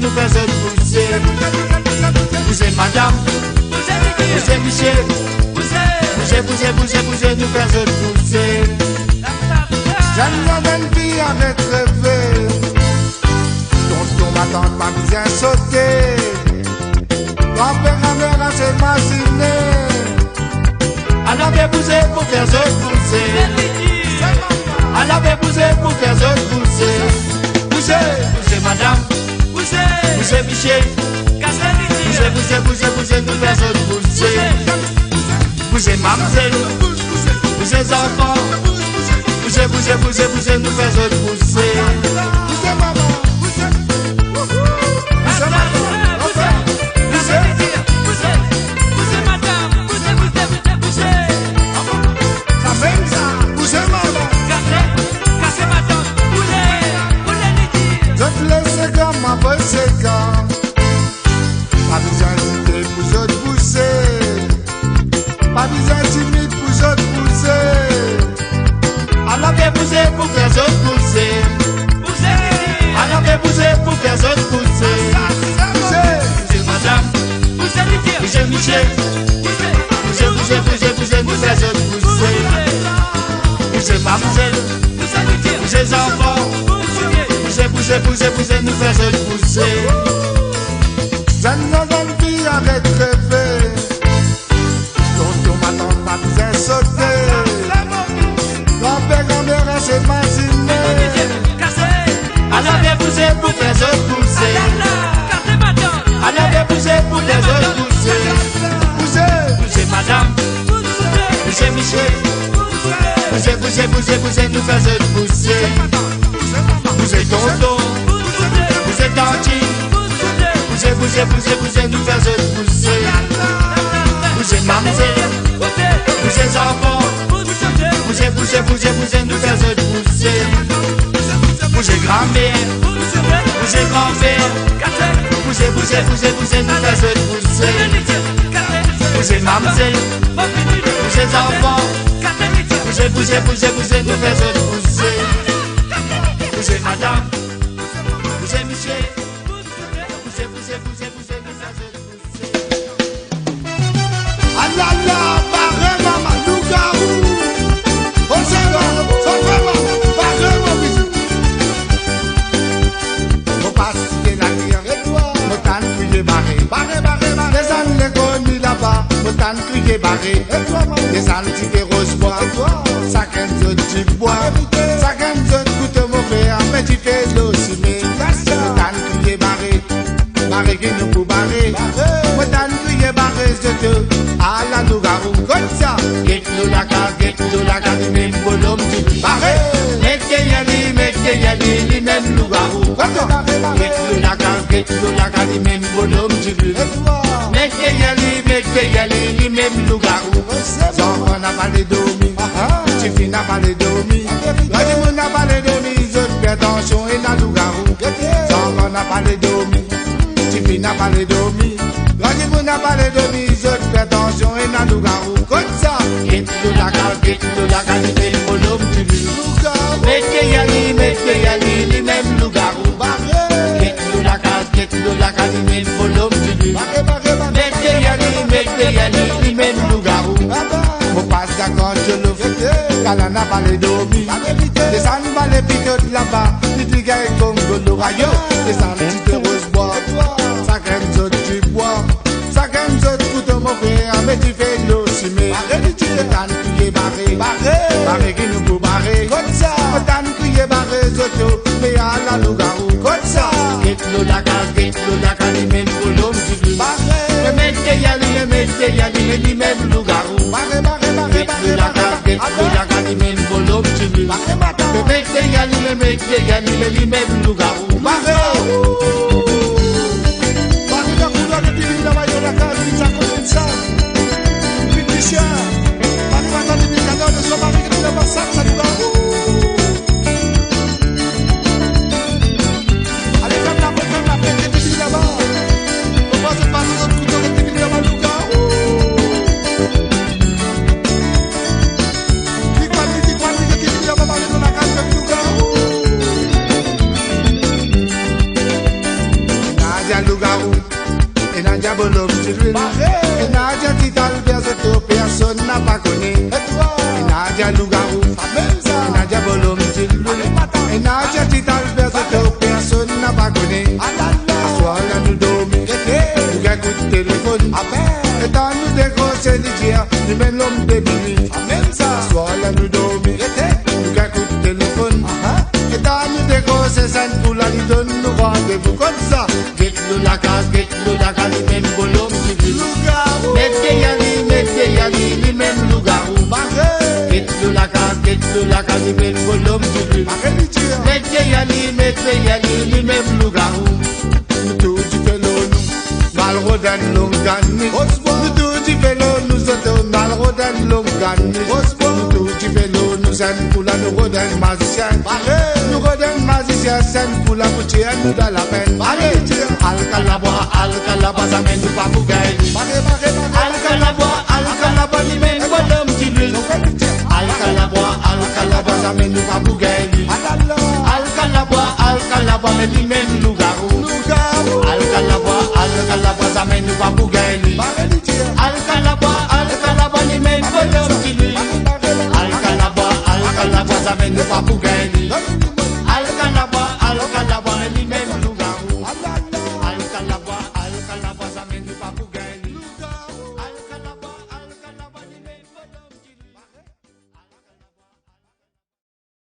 nous faisons pousser. Pousser madame, pousser monsieur, pousser, nous faisons pousser. Jeune fille avec rêvé, tonton ma tante m'a bien sauté. Grand-père, grand-mère a s'imaginer. Elle avait poussé pour faire zone pousser. Elle avait poussé pour faire zone pousser. Pousser madame, pousser Michel, pousser nous faire zone pousser. Pousser mademoiselle, pousser enfants, pousser nous faire zone pousser. Poussez maman, poussez maman. Pas besoin d'hésiter pour je te pousser. Pas besoin timide pour je te pousser. Elle avait poussé pour faire zone pousser. Elle avait poussé pour faire zone pousser. Pousser madame, pousser Michel, pousser nous faire zone pousser. Pousser mademoiselle, pousser enfants, pousser nous faire zone pousser. Jeune fille arrête de rêver. Tonton ma tante m'a bien sauté. Grand-père, grand-mère a s'imaginer. Elle avait poussé pour faire zone pousser. Elle avait poussé pour faire zone pousser. Pousser madame, pousser Michel, pousser nous faire zone pousser. Pousser tonton, pousser tantine. Pousser nous faire zone pousser. Pousser mademoiselle, pousser enfants, pousser nous faire zone pousser. Pousser grand-mère, pousser grand-père, pousser nous faire zone pousser. Pousser mademoiselle, pousser enfants, pousser nous faire zone pousser. Pousser madame, pousser Michel. Alala, barre maman, loup-garou. On s'en va, barre mon bisou. On passe de la guerre et toi. Me t'en crier barré. Les ânes les connus là-bas. Me t'en crier barré. Et toi, les ânes qui rose bois. Chacun de tu bois. Chacun de goûte mauvais. Mais tu fais l'eau si mais. Me t'en crier barré. Barré qui nous pour barré. Me t'en crier barré de te. À la loup-garou, comme ça. Get la case, même bonhomme du barré. Mettez yali, même loup-garou. Get la case, même bonhomme du mettez yali, même loup-garou. J'en n'a pas les domis, tu finis n'a pas les domis. Quand n'a pas les domis, je fais attention et la loup-garou. J'en n'a pas les domis, tu finis n'a pas les domis. Quand n'a pas les domis, je fais attention et la loup-garou. Comme ça, get la case, même bonhomme du mettez yali, même loup-garou. Get la case, même bonhomme du mettez yali, même loup-garou. Mon passe d'accord, je le fais. Car on n'a pas les domis. Les ânes va les picotes là-bas. Les tigres comme Golo Rayo. Les ânes qui te rose bois. Ça crème zot tu bois. Ça crème zot tout mon frère. Mais tu fais l'eau si mais. Tu te tannes crier barré. Barré qui nous peut barrer. Comme ça. Tannes crier barré zoto. Mais à la loup-garou. Comme ça. Get la case, même pour l'homme du barré. Mettez yali, même loup-garou. Get la case, même bonhomme du mettez yali, même loup-garou. Barré la couleur de Billy, la maillot, la case, il s'accroche ça. Puis du chien. Barré va dans les mécanons de son mari qui n'a pas ça, ça nous va. Allez, ferme la fête de Billy là-bas. On va se passer notre couteau de Billy là-bas, loup-garou. Dis-quoi, que Billy là-bas, dans la case de loup-garou. Et n'a diabolo m'til et n'a jati talbert personne n'a pas connu. Soir là nous dormir, nous gars coup de téléphone. Et dans nous dégrosser l'hiver, nous mène l'homme de minuit. Soir là nous dormir, nous gars coup de téléphone. Et dans nous dégrosser ça pour la lui donne nous rendez-vous comme ça. Get nous la case, lui même bolom du loup-garou. Mettez yali, lui même loup-garou. Get nous la case, lui même bolom du loup. Mettez yali, lui même loup-garou. Nous tout du vélo nous, mal rodan l'homme gagne. Nous tout du vélo nous autres, mal rodan l'homme gagne. Nous tout du vélo nous en pour la nous rodan magicien. Nous rodan magicien, scène pour la boutière, nous dans la peine. Alcalaba, ça mène nous pas pour gagner.